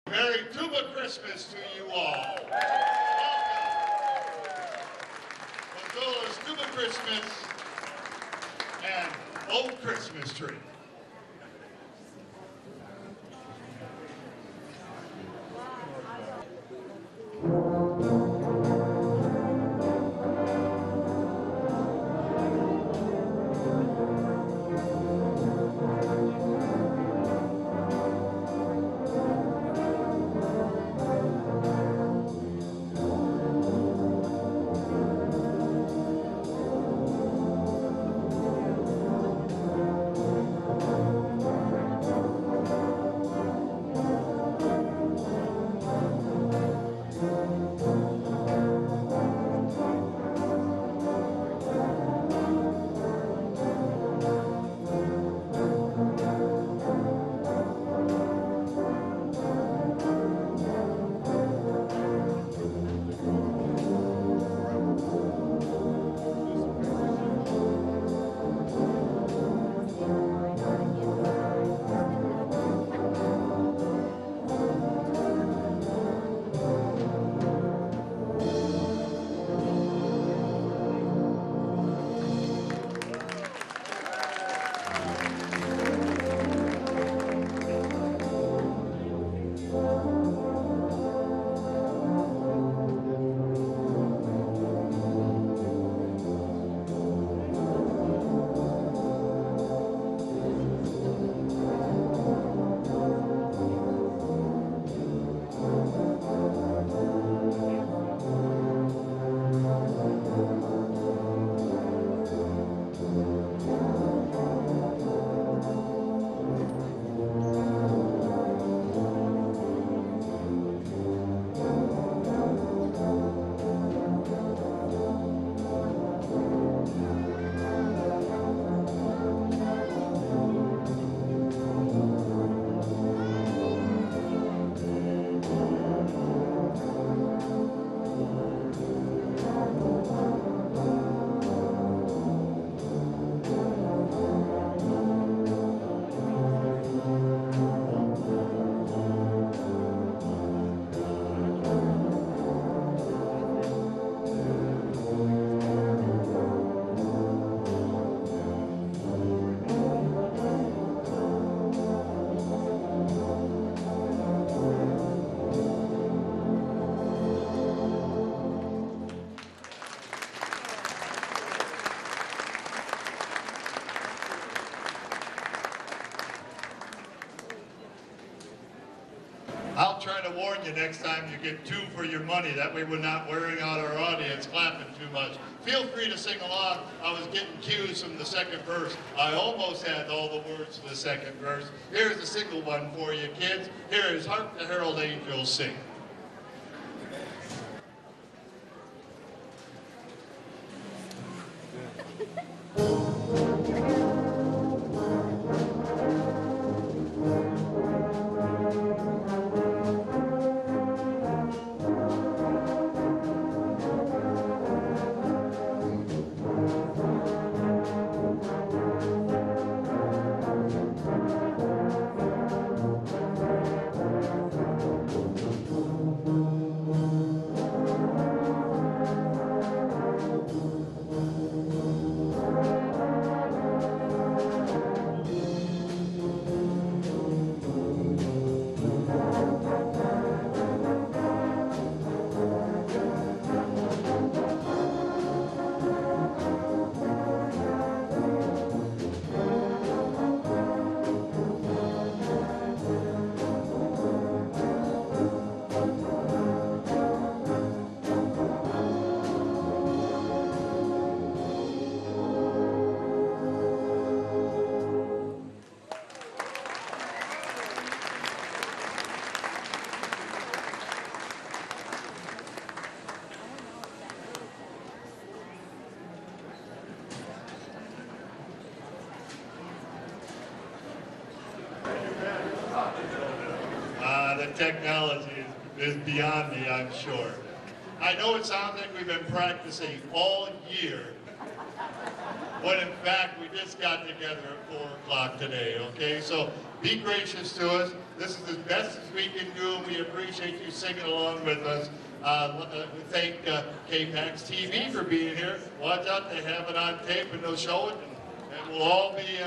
Merry Tuba Christmas to you all. Welcome. Mazola's Tuba Christmas and Old Christmas Tree. I'll try to warn you next time you get 2 for your money. That way we're not wearing out our audience clapping too much. Feel free to sing along. I was getting cues from the second verse. I almost had all the words to the second verse. Here's a single one for you kids. Here is Hark the Herald Angels Sing. The technology is beyond me, I'm sure. I know it sounds like we've been practicing all year, when in fact we just got together at 4 o'clock today, okay? So be gracious to us. This is as best as we can do, and we appreciate you singing along with us. We thank K-Pax TV for being here. Watch out, they have it on tape and they'll show it, and it will all be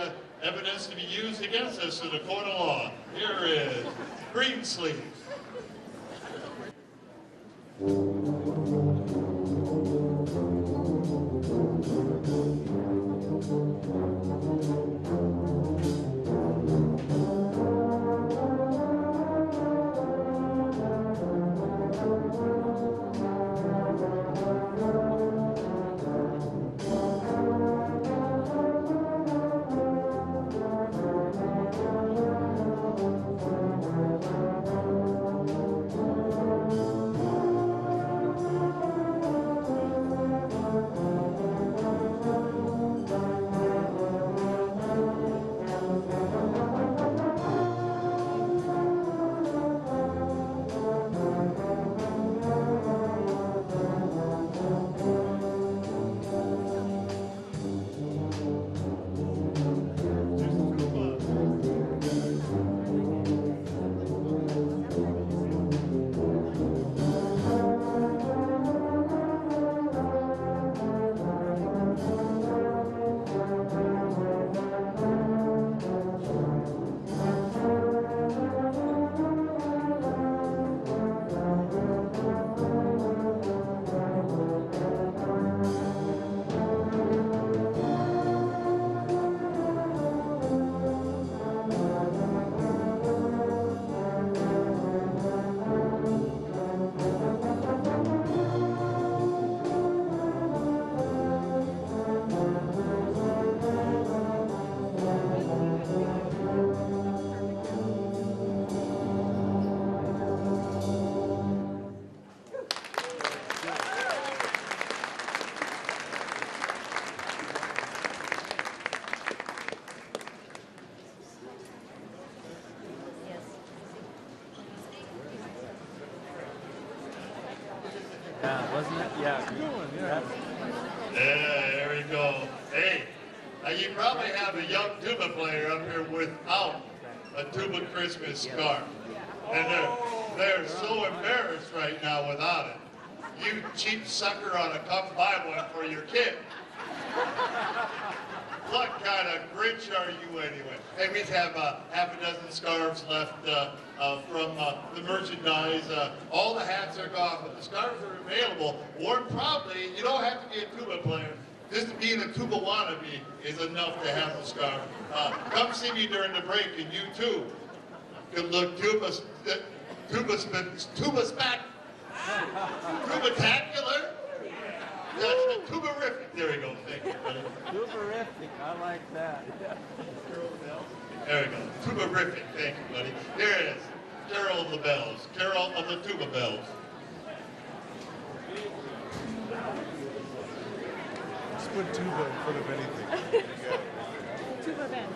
evidence to be used against us in the court of law. Here is Green Sleeves. Yeah, wasn't it? Yeah. Good one, yeah. Yeah, there we go. Hey, you probably have a young tuba player up here without a Tuba Christmas scarf. And they're so embarrassed right now without it. You cheap sucker ought to come buy one for your kid. What kind of Grinch are you anyway? Hey, we have half a dozen scarves left from the merchandise. All the hats are gone, but the scarves are available. Worn proudly, you don't have to be a tuba player. Just being a tuba wannabe is enough to have the scarf. Come see me during the break, and you too could look tuba-spec, tubatacular. That's tuberific. There we go. Thank you, buddy. Tuberific. I like that. There we go. Tuberific. Thank you, buddy. Here it is. Carol of the Bells. Carol of the Tuba Bells. Just put tuba in front of anything. Tuba band.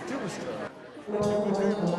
Tuba stuff. Tuba table.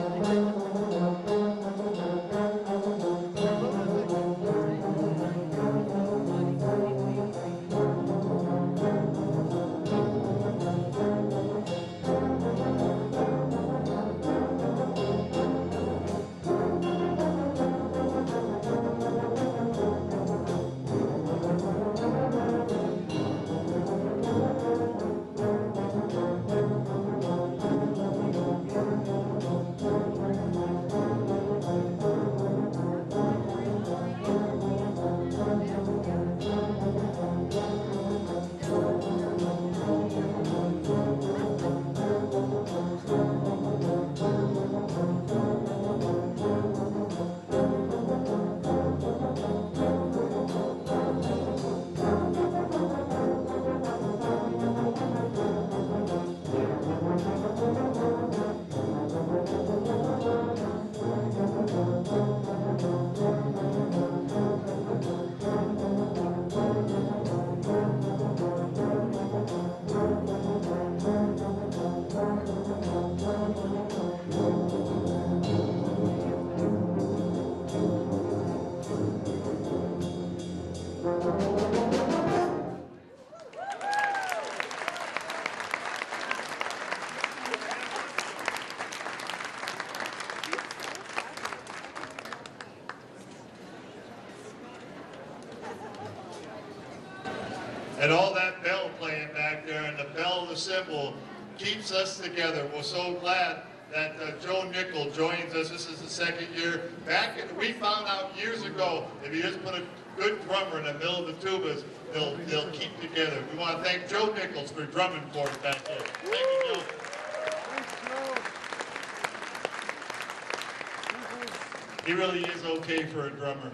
And all that bell playing back there, and the bell, the cymbal, keeps us together. We're so glad that Joe Nickel joins us. This is the second year. We found out years ago, if you just put a good drummer in the middle of the tubas, they'll keep together. We want to thank Joe Nichols for drumming for us back there. Thank you, Joe. He really is okay for a drummer.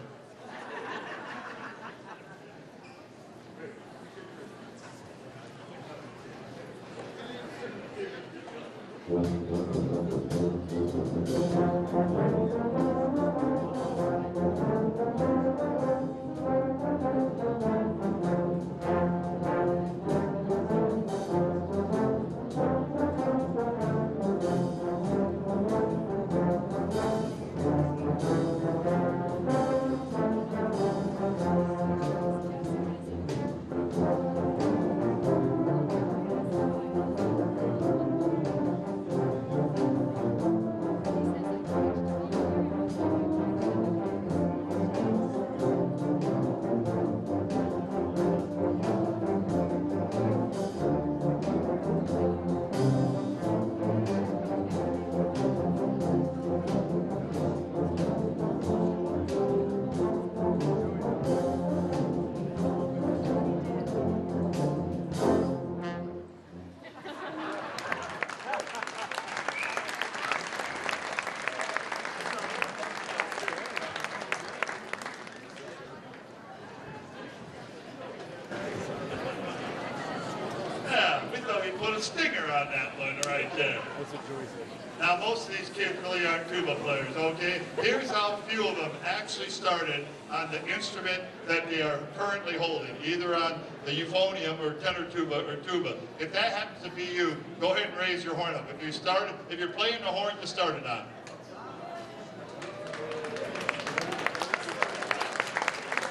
Put a stinger on that one right there. That's what Joey said. Now, most of these kids really aren't tuba players, okay? Here's how few of them actually started on the instrument that they are currently holding, either on the euphonium or tenor tuba or tuba. If that happens to be you, go ahead and raise your horn up. If you're playing the horn you started on.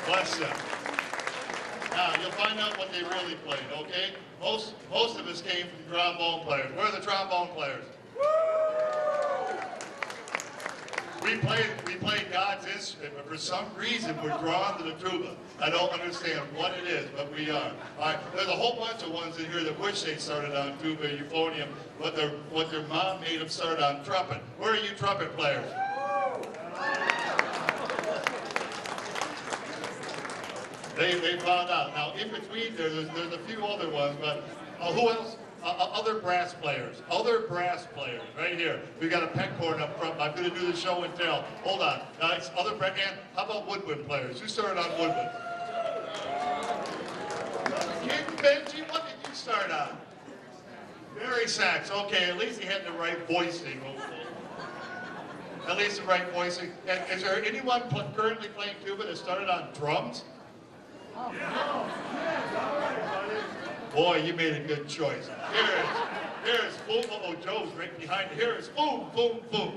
Bless them. Now, you'll find out what they really played, okay? Most of us came from trombone players. Where are the trombone players? We played God's instrument, but for some reason we're drawn to the tuba. I don't understand what it is, but we are. All right, there's a whole bunch of ones in here that wish they started on tuba, euphonium, what their mom made them start on trumpet. Where are you trumpet players? They found out. Now, in between there's a few other ones, but who else? Other brass players. Other brass players, right here. We got a peckhorn up front. I'm going to do the show and tell. Hold on. It's other brass. And how about woodwind players? Who started on woodwind? King Benji, what did you start on? Barry sax. Okay, at least he had the right voicing. At least the right voicing. And is there anyone currently playing tuba that started on drums? Boy, you made a good choice. Here's boom. Oh, Joe's right behind you. Here's boom, boom, boom.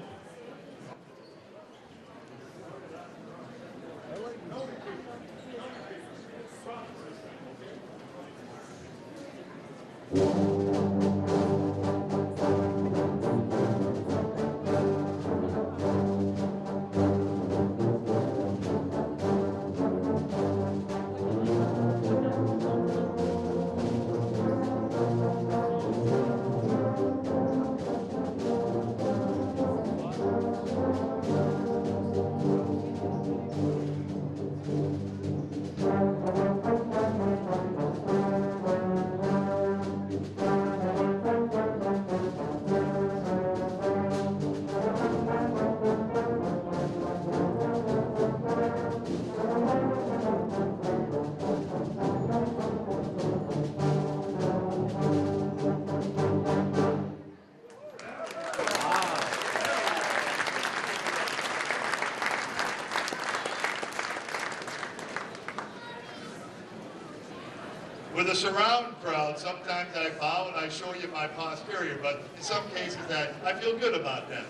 With a surround crowd, sometimes I bow and I show you my posterior, but in some cases I feel good about that.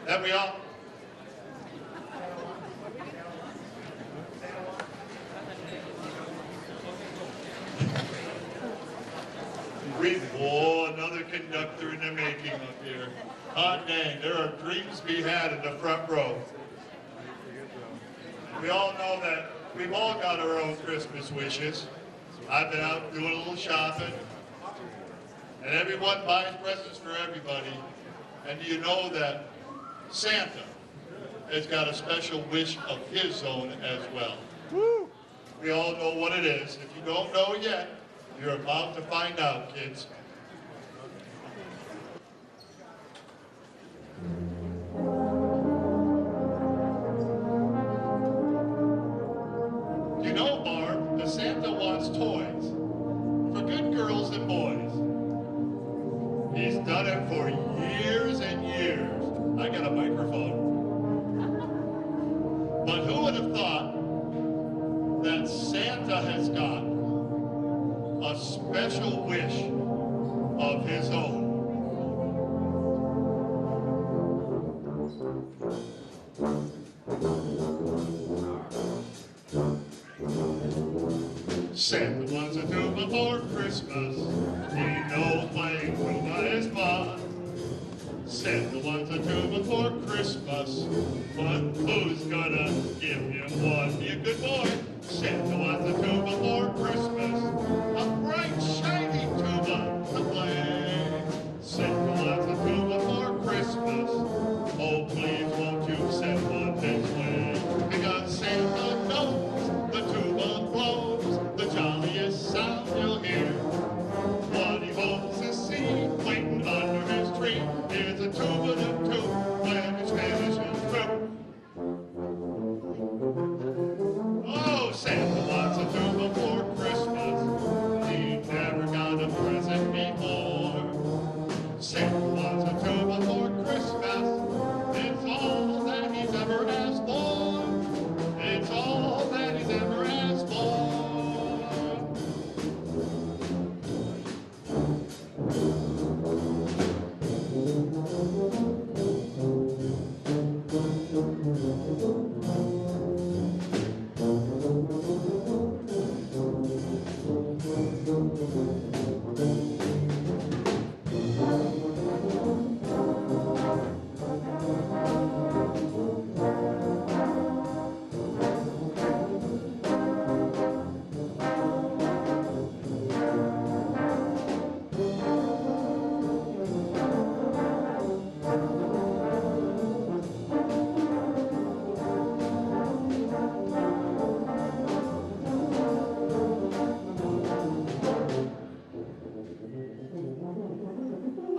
That we all... Oh, another conductor in the making up here. Hot dang, there are dreams to be had in the front row. We all know that we've all got our own Christmas wishes. I've been out doing a little shopping, and everyone buys presents for everybody. And do you know that Santa has got a special wish of his own as well? Woo! We all know what it is. If you don't know yet, you're about to find out, kids. You know, Barb, that Santa wants toys for good girls and boys. He's done it for years and years. I got a microphone. But who would have thought that Santa has got a special wish of his own? Santa wants a tuba for Christmas. He knows playing tuba is fun. Santa wants a tuba for Christmas, but who's gonna give him one? Be a good boy. Santa wants a tuba for Christmas, a bright shiny tuba to play. Santa wants a tuba for Christmas. Oh, please won't you send one his way? Because Santa knows the tuba blows the jolliest sound you'll hear. What he hopes to see waiting under his tree is a tuba-doo-too when his finish is through. Oh, Santa wants a tuba for Christmas. He never got a present before. Santa wants a tuba for Christmas. It's all that he's ever asked for. It's all that he's ever asked for.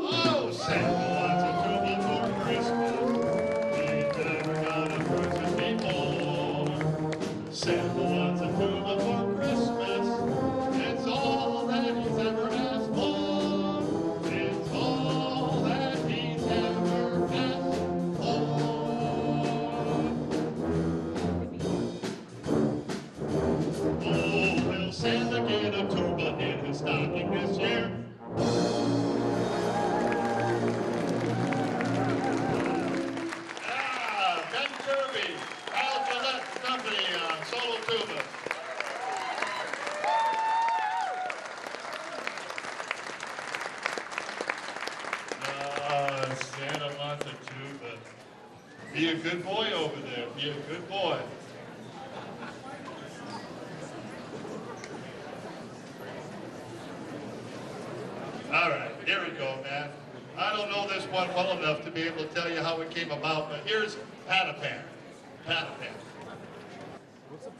Oh, Santa wants a tuba for Christmas. He's never got a present before. Santa wants a tuba for Christmas. It's all that he's ever asked for. It's all that he's ever asked for. Oh, will Santa get a tuba in his stocking this year? Ben Kirby, Al Gillette's company on solo tuba. Santa wants a tuba. Be a good boy over there. Be a good boy. All right, here we go, man. I don't know this one well enough to be able to tell you how it came about, but here's Pat-a-Pan. Pat-a-Pan. What's a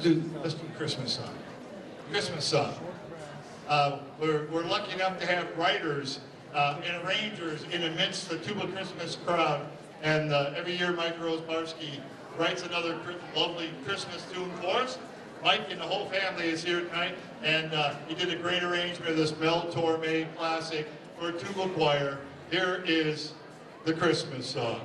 let's do Christmas song. Christmas song. We're lucky enough to have writers and arrangers in amidst the Tuba Christmas crowd. And every year Mike Rose-Barsky writes another lovely Christmas tune for us. Mike and the whole family is here tonight, and he did a great arrangement of this Mel Torme classic for a tuba choir. Here is the Christmas song.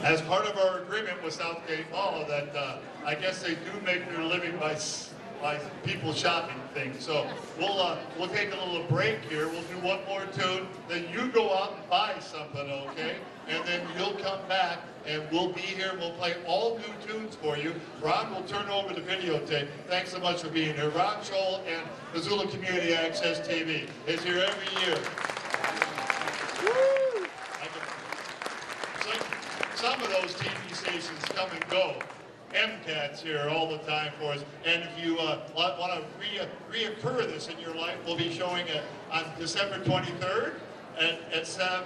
As part of our agreement with Southgate Mall, that I guess they do make their living by people shopping things. So we'll take a little break here. We'll do one more tune. Then you go out and buy something, okay? And then you'll come back and we'll be here. We'll play all new tunes for you. Ron will turn over the videotape. Thanks so much for being here. Ron Scholl and Missoula Community Access TV is here every year. Some of those TV stations come and go. MCAT's here all the time for us. And if you want to reoccur this in your life, we'll be showing it on December 23rd at 7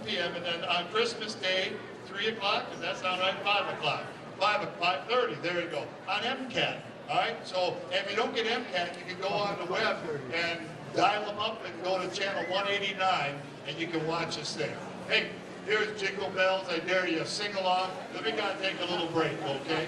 p.m. And then on Christmas Day, 3 o'clock. Does that sound right? 5 o'clock. 5:30. There you go. On MCAT. All right. So if you don't get MCAT, you can go on the web and dial them up and go to channel 189, and you can watch this thing. Hey, here's Jingle Bells. I dare you, sing along. Then we gotta take a little break, okay?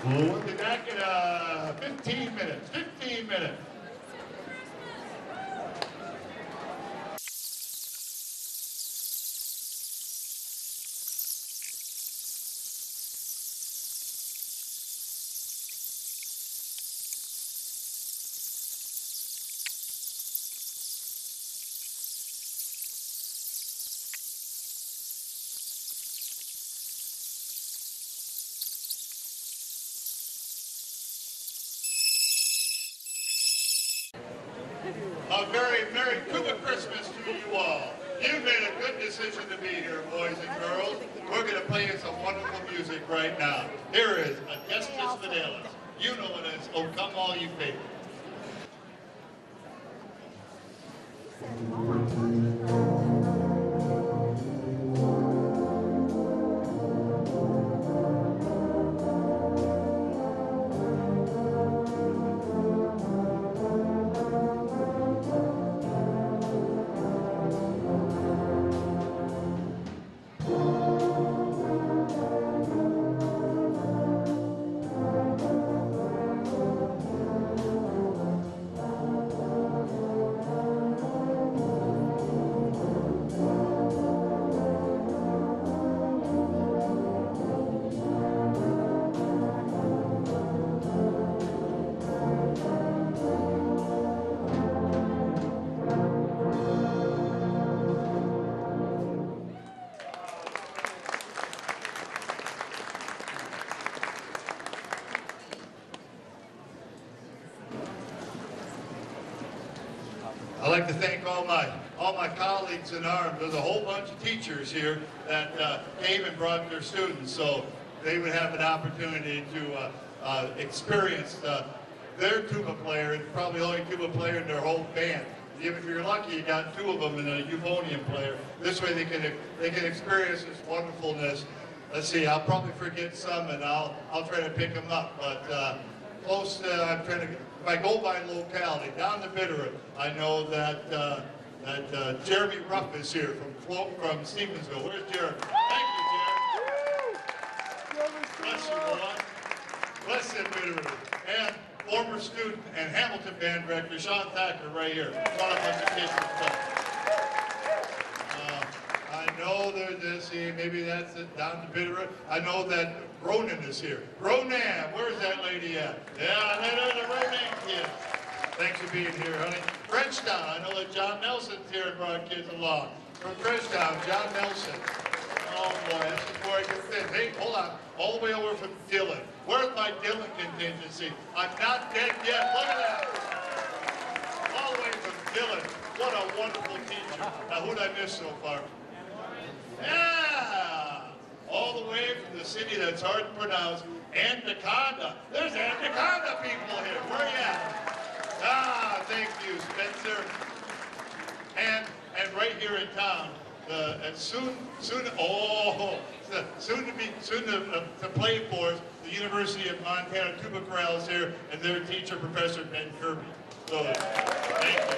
We'll be back in 15 minutes. 15 minutes. A very Merry Tuba Christmas to you all. You made a good decision to be here, boys and girls. We're going to play you some wonderful music right now. Here is Adestus Fidelis. You know it is. Oh, come all you people. I'd like to thank all my colleagues in arms. There's a whole bunch of teachers here that came and brought their students, so they would have an opportunity to experience their tuba player, and probably the only tuba player in their whole band. If you're lucky, you got two of them and a euphonium player. This way they can experience this wonderfulness. Let's see, I'll probably forget some, and I'll try to pick them up. But close, I'm trying to. If I go by locality, down to Bitterroot, I know that Jeremy Ruff is here from Stevensville. Where's Jeremy? Thank you, Jeremy. Bless you, boy. Bless you, Bitterroot. And former student and Hamilton band director Sean Thacker right here. Brought a bunch of kids and stuff. I know there's this, maybe that's it, down to Bitterroot. I know that Ronan is here. Ronan, where's that lady at? Yeah, there's a Ronan kid. Thanks for being here, honey. Frenchtown, I know that John Nelson's here and brought kids along. From Frenchtown, John Nelson. Oh boy, this is where I can fit. Hey, hold on. All the way over from Dillon. Where's my Dillon contingency? I'm not dead yet. Look at that. All the way from Dillon. What a wonderful teacher. Now, who'd I miss so far? Yeah! All the way from the city that's hard to pronounce, Anaconda. There's Anaconda people here. Where are you at? Ah, thank you, Spencer. And right here in town, and soon to play for us, the University of Montana Tuba Chorale is here, and their teacher, Professor Ben Kirby. So, thank you.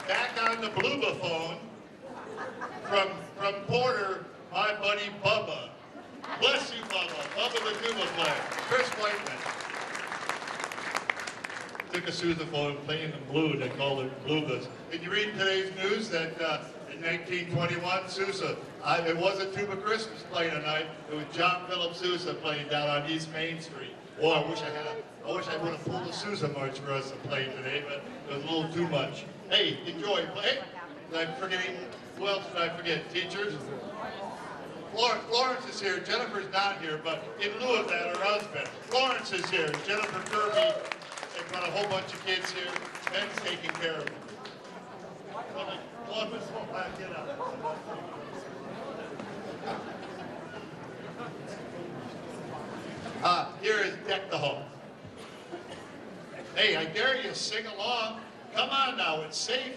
Back on the Bluebaphone from Porter, my buddy Bubba. Bless you, Bubba. Bubba the tuba player. Chris Whiteman. Took a sousaphone playing the blue. They called it bluebas. Did you read today's news that in 1921, Sousa, it wasn't Tuba Christmas playing tonight. It was John Philip Sousa playing down on East Main Street. Boy, I wish I would have pulled a Sousa march for us to play today, but it was a little too much. Hey, enjoy. Hey, did I forget? Who else did I forget? Teachers? Florence is here. Jennifer's not here, but in lieu of that, her husband. Florence is here. Jennifer Kirby. They've got a whole bunch of kids here. Ben's taking care of them. Get up. Here is Deck the Hall. Hey, I dare you, sing along. Come on now, it's safe.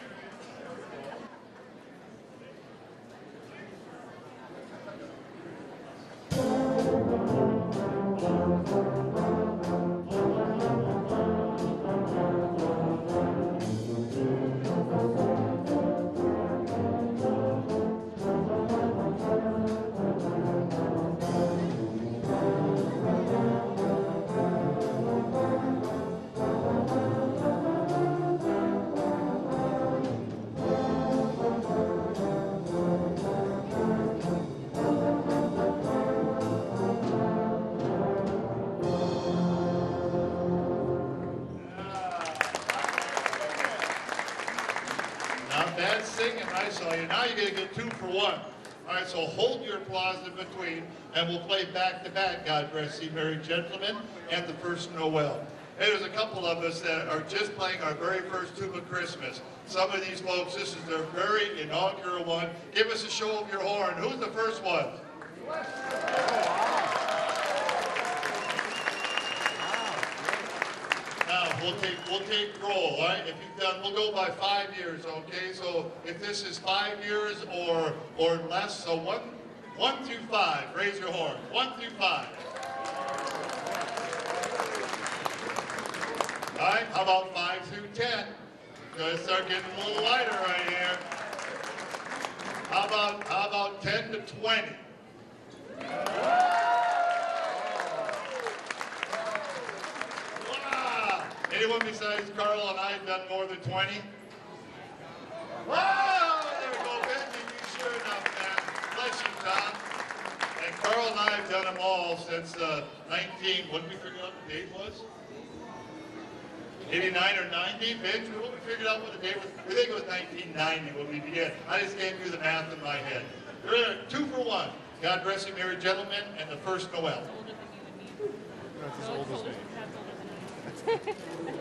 play. And now you're going to get 2 for 1. All right, so hold your applause in between, and we'll play back-to-back, God Rest Ye Merry Gentlemen, and the first Noel. Hey, there's a couple of us that are just playing our very first Tuba Christmas. Some of these folks, this is their very inaugural one. Give us a show of your horn. Who's the first one? Now, we'll take roll, all right? If you've done, we'll go by 5 years, okay? So if this is 5 years or less, so one through 5, raise your horn. 1 through 5. All right, how about 5 through 10? Gonna start getting a little lighter right here. How about 10 to 20? Wow! Anyone besides Carl and I have done more than 20? Wow! There we go, Ben. You sure enough, man. Bless you, Tom. And Carl and I have done them all since 19. What did we figure out the date was? 89 or 90, Vince, we figured out what the date was. We think it was 1990 when we began. I just can't do the math in my head. We're 2 for 1. God Rest Ye Merry Gentlemen, and the first Noel. That's as old as me. That's older than me.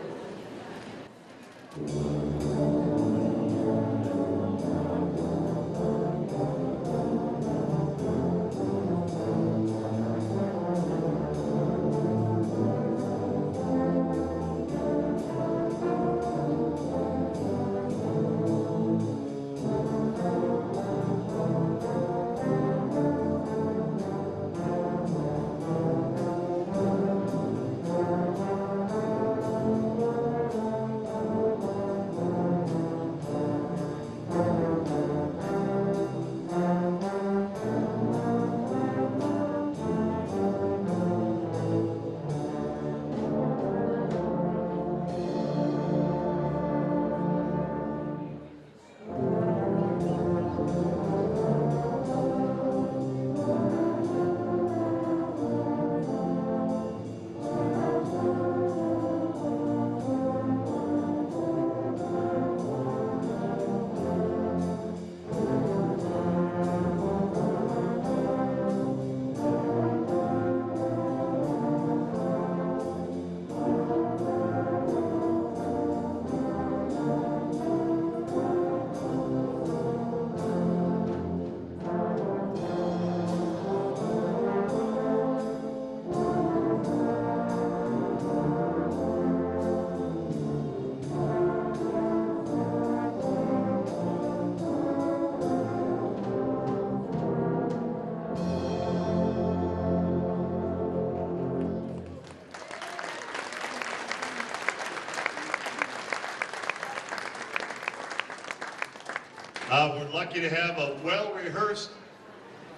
We're lucky to have a well-rehearsed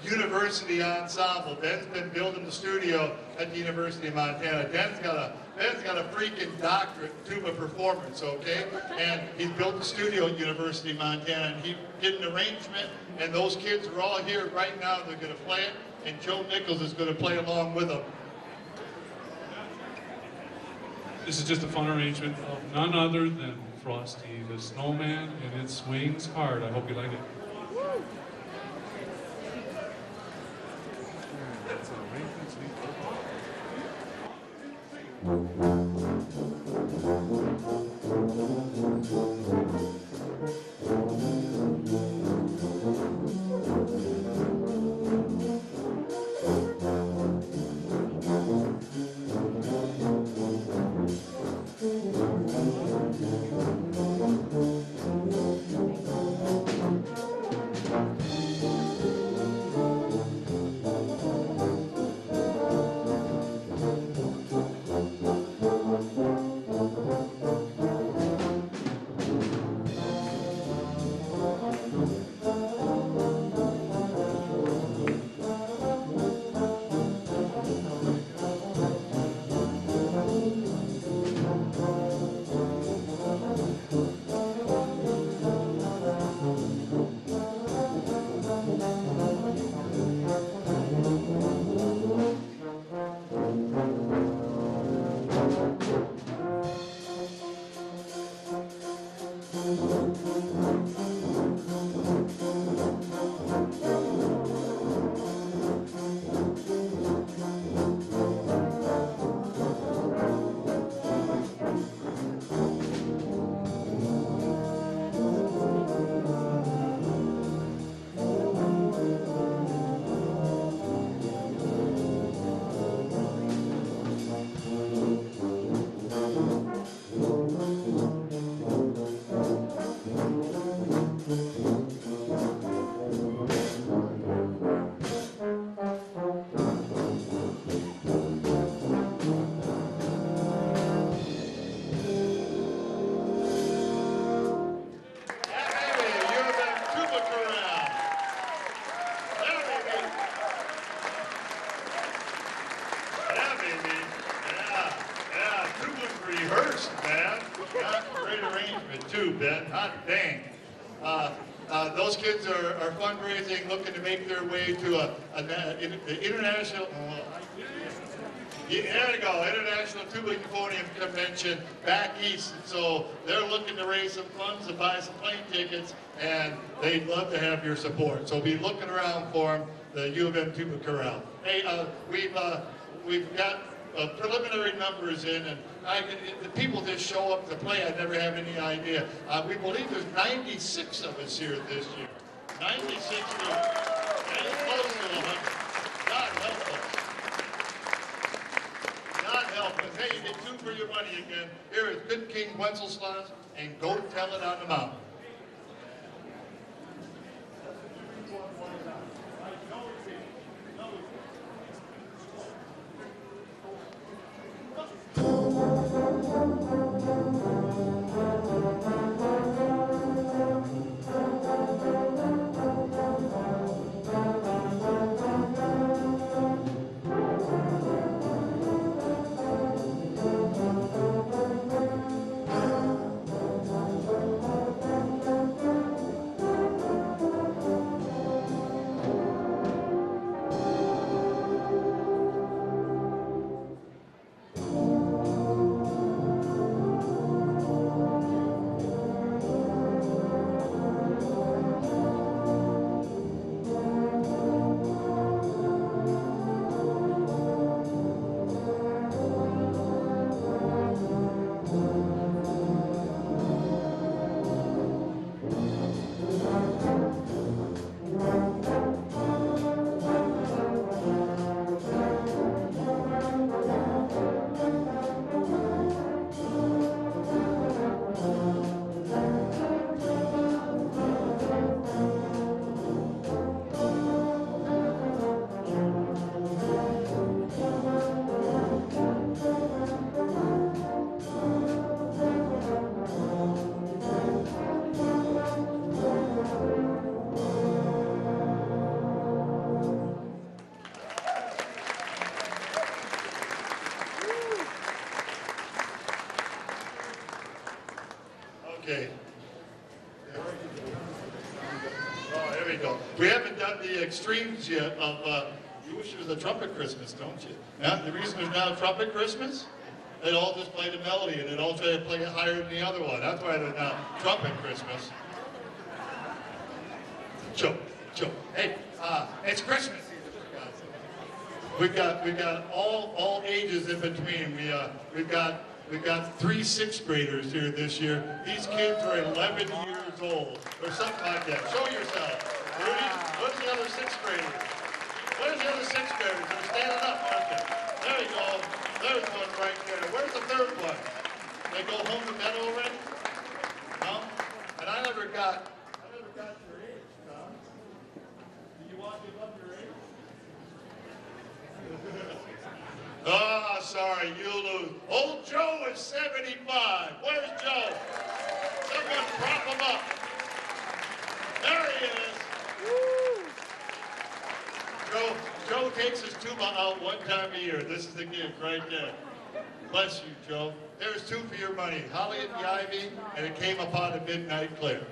university ensemble. Ben's been building the studio at the University of Montana. Ben's got a freaking doctorate in tuba performance, okay? And he's built the studio at University of Montana, and he did an arrangement, and those kids are all here right now. They're going to play it, and Joe Nichols is going to play along with them. This is just a fun arrangement of none other than Frosty the Snowman, and it swings hard. I hope you like it. That's an arrangement, sweet. hot dang. Those kids are fundraising, looking to make their way to an international, there we go, International Tuba Euphonium Convention back east. So they're looking to raise some funds to buy some plane tickets, and they'd love to have your support. So be looking around for them, the U of M Tuba Chorale. Hey, we've got preliminary numbers in, and the people that show up to play, I never have any idea. We believe there's 96 of us here this year. 96 here. And it's close to 100. God help us. God help us. Hey, you get 2 for your money again. Here is Good King Wenceslas and Go Tell It on the Mountain. Okay. Oh, there we go. We haven't done the extremes yet of, you wish it was a trumpet Christmas, don't you? Yeah, the reason there's not a trumpet Christmas, they all just play the melody and they all try to play it higher than the other one. That's why they're not trumpet Christmas. Joke. Hey, it's Christmas. We've got all ages in between. We've got 3 6th graders here this year. These kids are 11 years old or something like that. Show yourself. Rudy, where's the other 6th graders? Where's the other 6th graders? They're standing up, aren't they? There we go. There's one right there. Where's the 3rd one? They go home to bed already? No? And I never got your age, Tom. Did you want to give up your age? Oh, sorry, you lose. Old Joe is 75. Where's Joe? Someone prop him up. There he is. Woo. Joe takes his tuba out 1 time a year. This is the gift right there. Bless you, Joe. There's 2 for your money. Holly and the Ivy, and it came upon a midnight clear.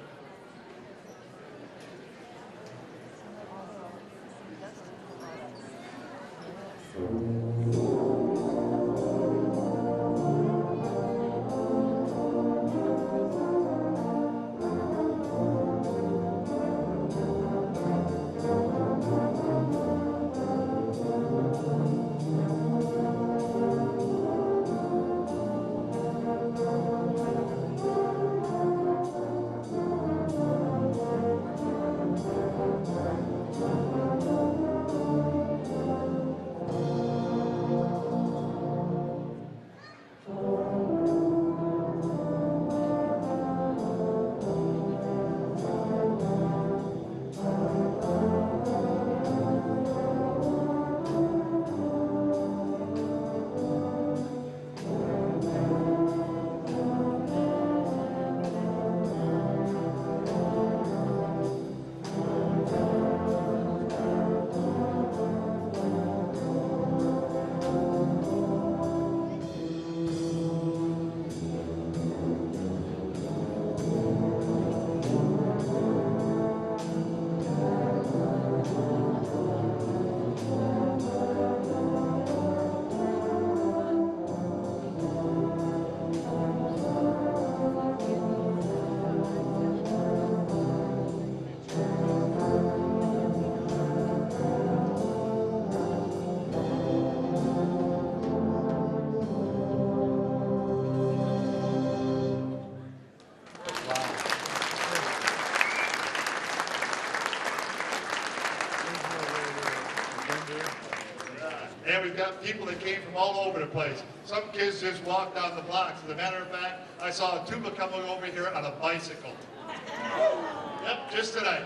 And we've got people that came from all over the place. Some kids just walked down the blocks. As a matter of fact, I saw a tuba coming over here on a bicycle. Yep, just tonight.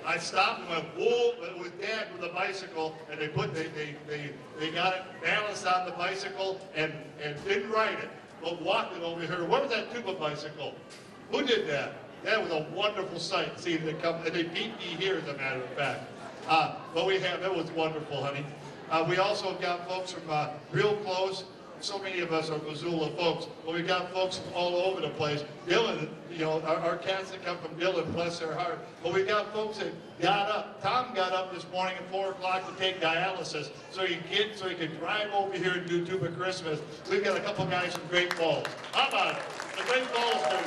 I stopped and went, whoa, with Dad with a bicycle, and they got it balanced on the bicycle and didn't ride it, but walked it over here. Where was that tuba bicycle? Who did that? That was a wonderful sight, seeing them come, and they beat me here, as a matter of fact. But that was wonderful, honey. We also got folks from real close. So many of us are Missoula folks, but we got folks from all over the place. Dillon, you know, our cats that come from Dillon, bless their heart. But we got folks that got up. Tom got up this morning at 4 o'clock to take dialysis so he could drive over here and do Tuba Christmas. We've got a couple guys from Great Falls. How about it? The Great Falls dude.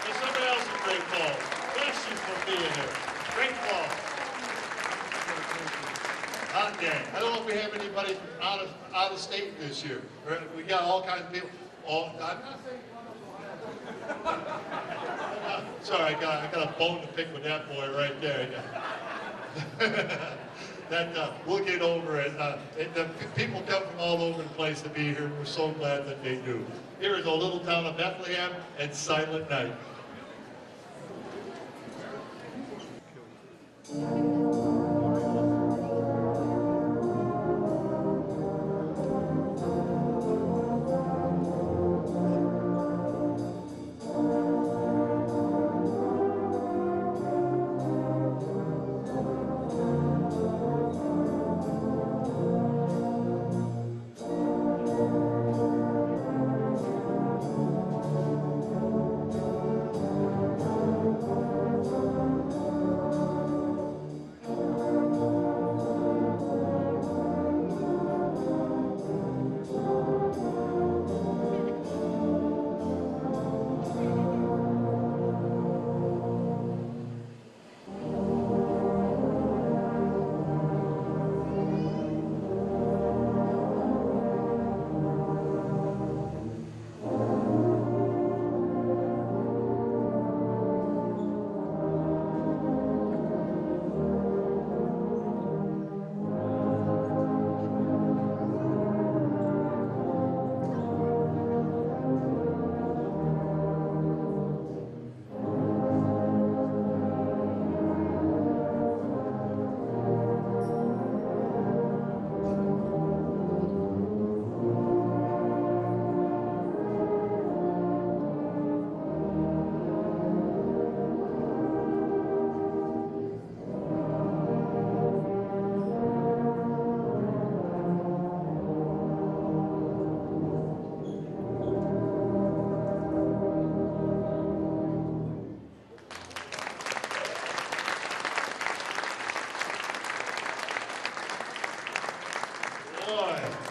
There's somebody else from Great Falls. Bless you for being here. Great Falls. Hot dang. I don't know if we have anybody from out of state this year. We got all kinds of people. I'm not saying. Sorry, I got a bone to pick with that boy right there. We'll get over it. The people come from all over the place to be here, and we're so glad that they do. Here is a little town of Bethlehem and Silent Night.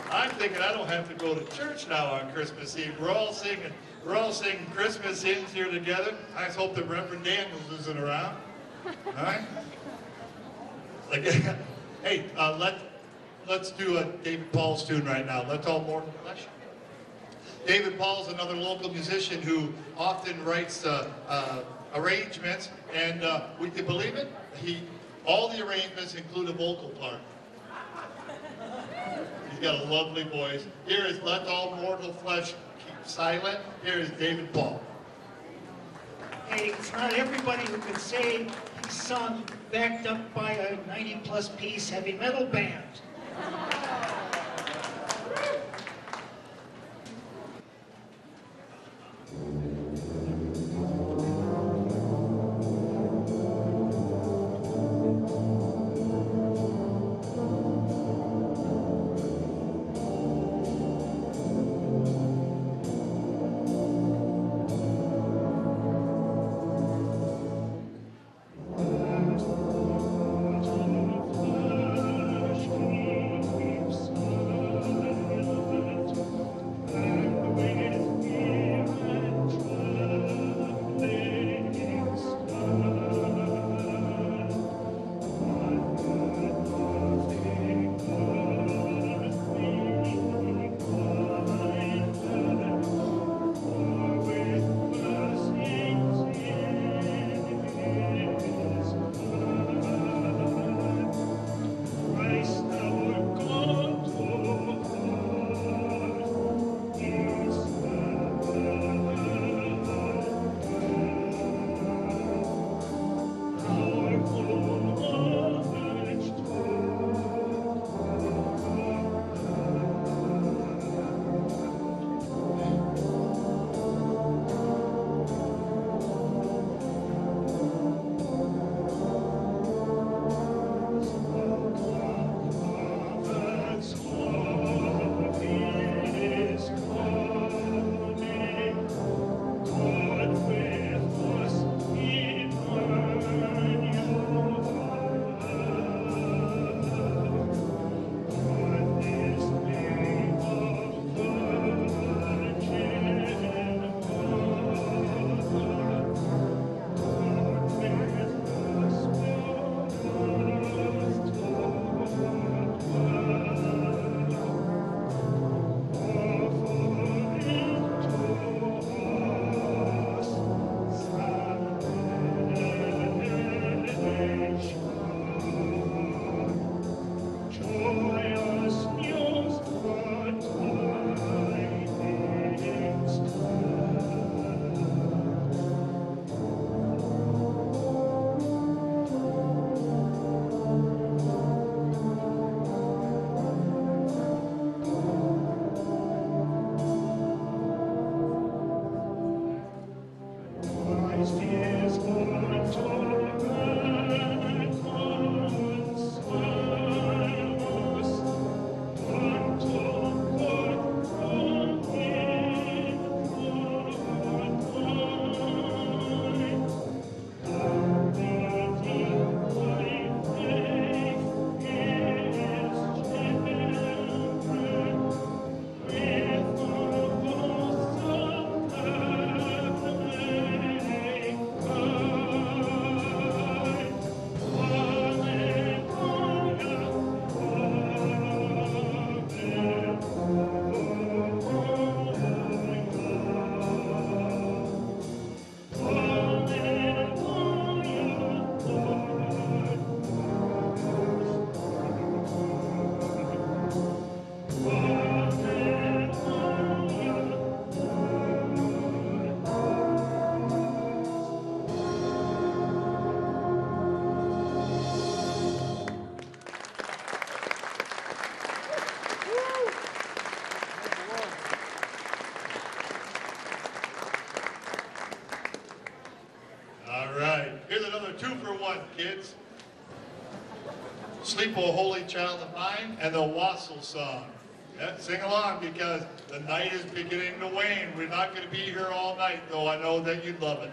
I'm thinking I don't have to go to church now on Christmas Eve. We're all singing Christmas hymns here together. I just hope that Reverend Daniels isn't around. All right? Hey, let's do a David Paul's tune right now. Let's all mortal flesh. David Paul's another local musician who often writes arrangements, and would you believe it? All the arrangements include a vocal part. He's got a lovely voice. Here is Let All Mortal Flesh Keep Silent. Here is David Paul. Hey, it's not everybody who can say he's sung backed up by a 90-plus piece heavy metal band. Sleep, O Holy Child of Mine, and the Wassail Song. Yeah, sing along because the night is beginning to wane. We're not going to be here all night, though I know that you'd love it.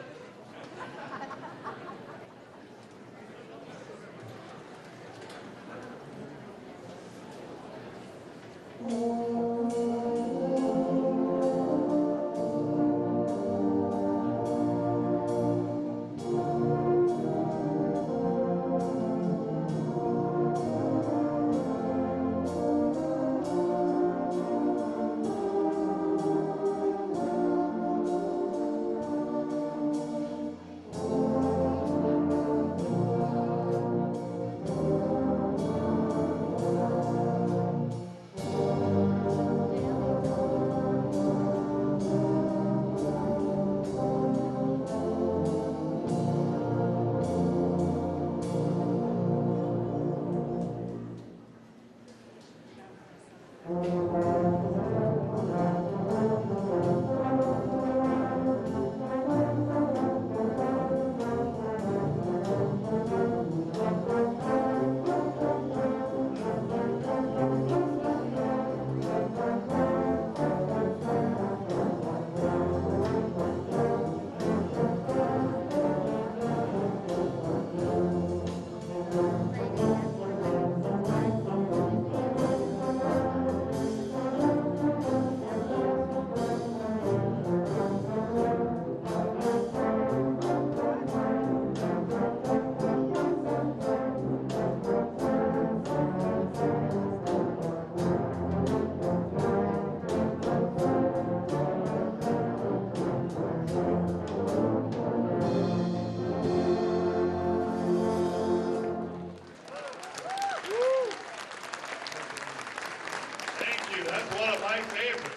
Thank you. That's one of my favorites.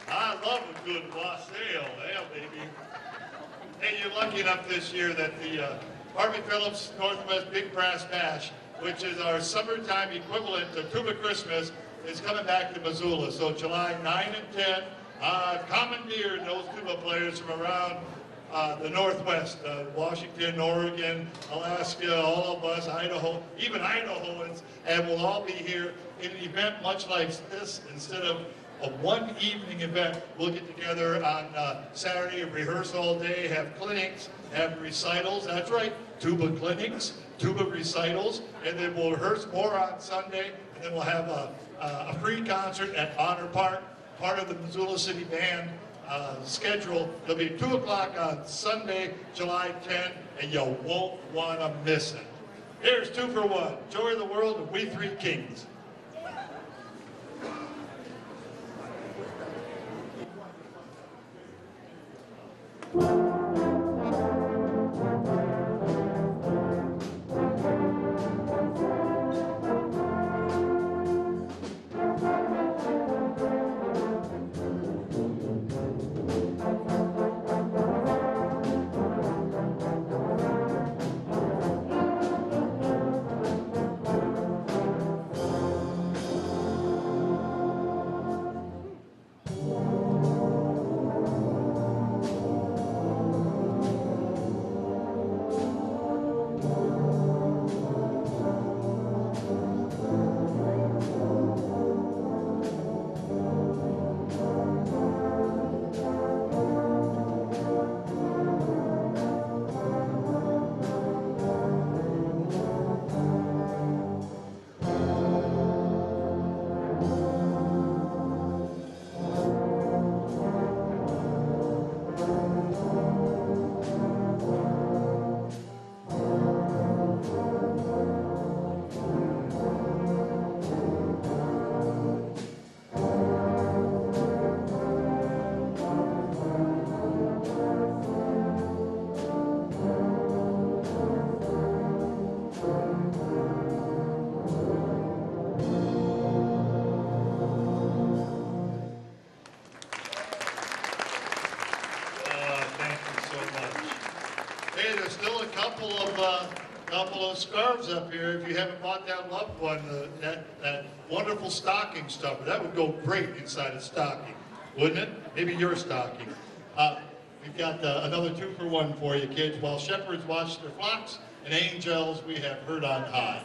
I love a good wassail. Yeah, baby. Hey, you're lucky enough this year that the Harvey Phillips Northwest Big Brass Bash, which is our summertime equivalent to Tuba Christmas, is coming back to Missoula. So July 9 and 10, commandeer those tuba players from around the Northwest, Washington, Oregon, Alaska, all of us, Idaho, even Idahoans, and we'll all be here in an event much like this. Instead of a one evening event, we'll get together on Saturday, rehearse all day, have clinics, have recitals, that's right, tuba clinics, tuba recitals, and then we'll rehearse more on Sunday, and then we'll have a free concert at Honor Park, part of the Missoula City Band schedule. It'll be 2 o'clock on Sunday, July 10, and you won't want to miss it. Here's 2 for 1. Joy of the World and We Three Kings. Hey, there's still a couple of scarves up here. If you haven't bought that loved one, that wonderful stocking stuffer, that would go great inside a stocking, wouldn't it? Maybe your stocking. We've got another 2 for 1 for you, kids. While shepherds watch their flocks and angels we have heard on high.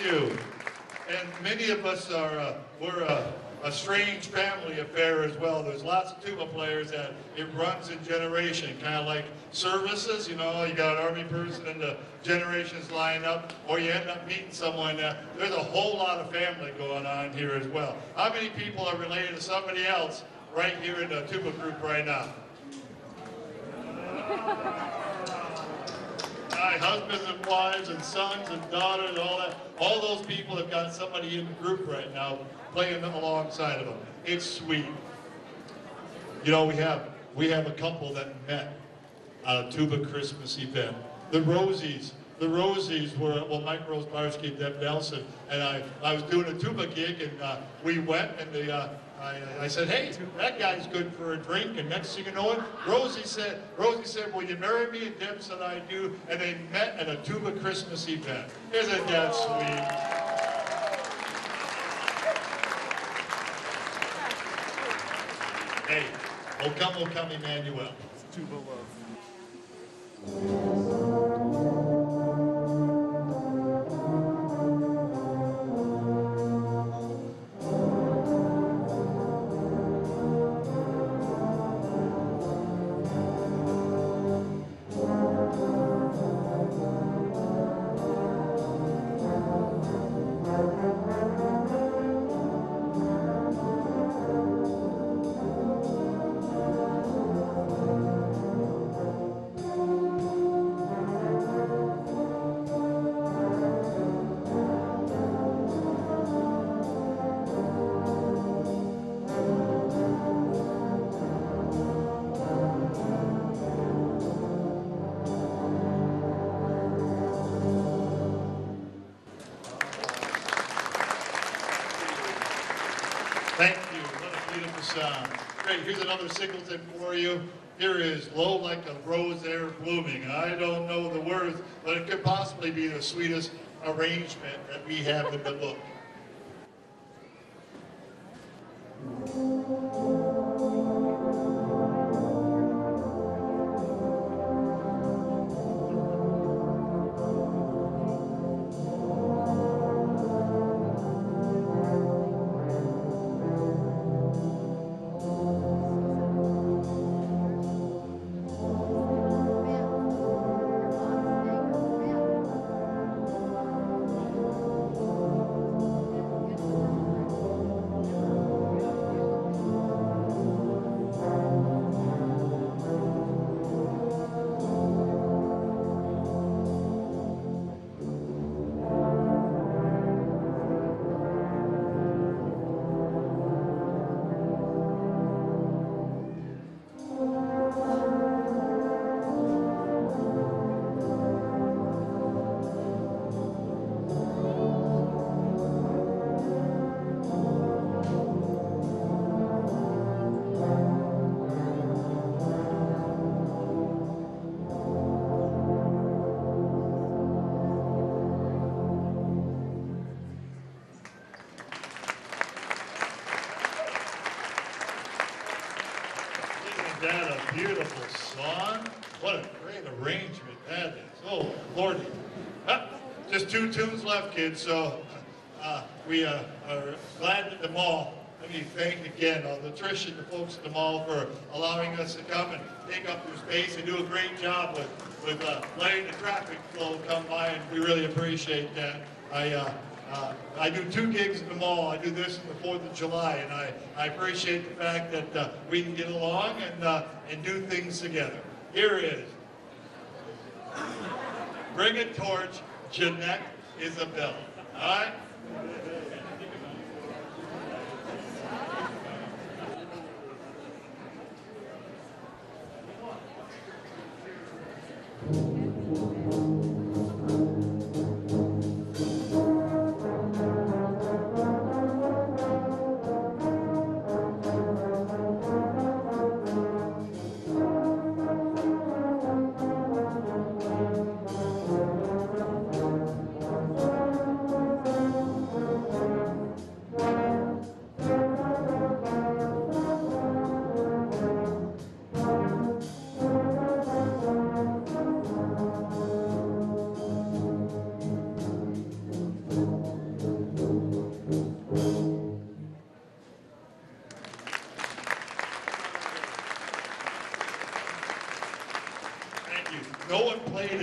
you. And many of us are, we're a strange family affair as well. There's lots of tuba players that it runs in generation, kind of like services, you know, you got an army person and the generations line up, or you end up meeting someone. There's a whole lot of family going on here as well. How many people are related to somebody else right here in the tuba group right now? Husbands and wives and sons and daughters, all that. All those people have got somebody in the group right now playing alongside of them. It's sweet. You know, we have a couple that met at a Tuba Christmas event. The Rosies were, well, Mike Rose-Barsky and Deb Nelson, and I was doing a tuba gig, and we went, and I said, hey, that guy's good for a drink, and next thing you know it, Rosie said, will you marry me? And Deb said, I do, and they met at a Tuba Christmas event. Isn't that sweet? Hey, O come, Emmanuel. Tuba love. Thank you. What a beautiful sound. Great. Here's another singleton for you. Here is Low Like a Rose There Blooming. I don't know the words, but it could possibly be the sweetest arrangement that we have in the book. Isn't that a beautiful song? What a great arrangement that is. Oh, Lordy. Just 2 tunes left, kids, so we are glad at the mall. Let me thank again the Trish and the folks at the mall for allowing us to come and take up their space. They do a great job with letting the traffic flow come by, and we really appreciate that. I do 2 gigs at the mall. I do this on the 4th of July, and I appreciate the fact that we can get along and do things together. Here is Bring It Torch, Jeanette Isabella. All right?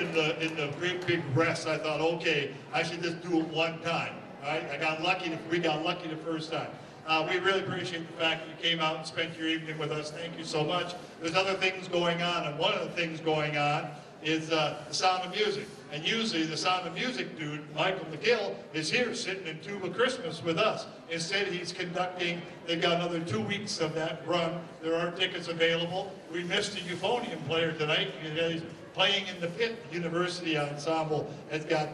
in the great big rest, I thought, okay, I should just do it one time. All right, we got lucky the first time. We really appreciate the fact that you came out and spent your evening with us. Thank you so much. There's other things going on, and one of the things going on is the Sound of Music. And usually the Sound of Music dude, Michael McGill, is here sitting in Tuba Christmas with us. Instead, he's conducting, they've got another 2 weeks of that run. There are tickets available. We missed a euphonium player tonight. He's playing in the Pit University Ensemble. It's got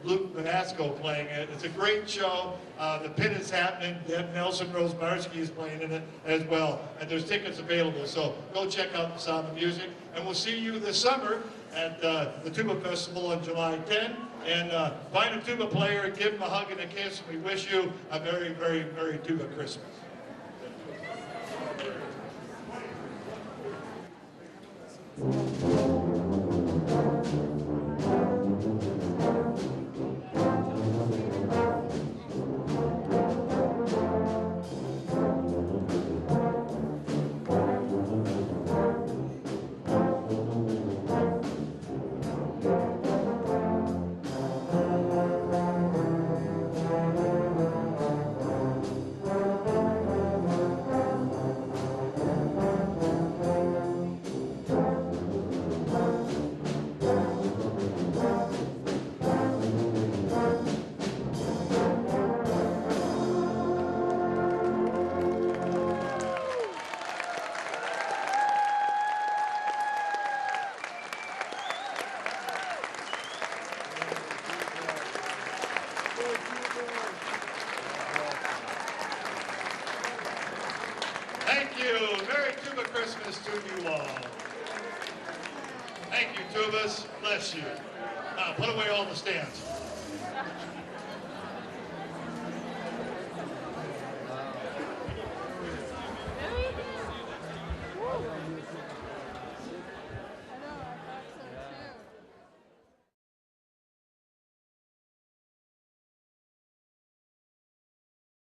Luke Manasco playing it. It's a great show. The Pit is happening. Deb Nelson Rosemarski is playing in it as well. And there's tickets available. So go check out the Sound of Music. And we'll see you this summer at the Tuba Festival on July 10. And find a tuba player, give him a hug and a kiss. We wish you a very, very, very Tuba Christmas. Thank you. Merry Tuba Christmas to you all. Thank you, Tubas. Bless you. Now, put away all the stands.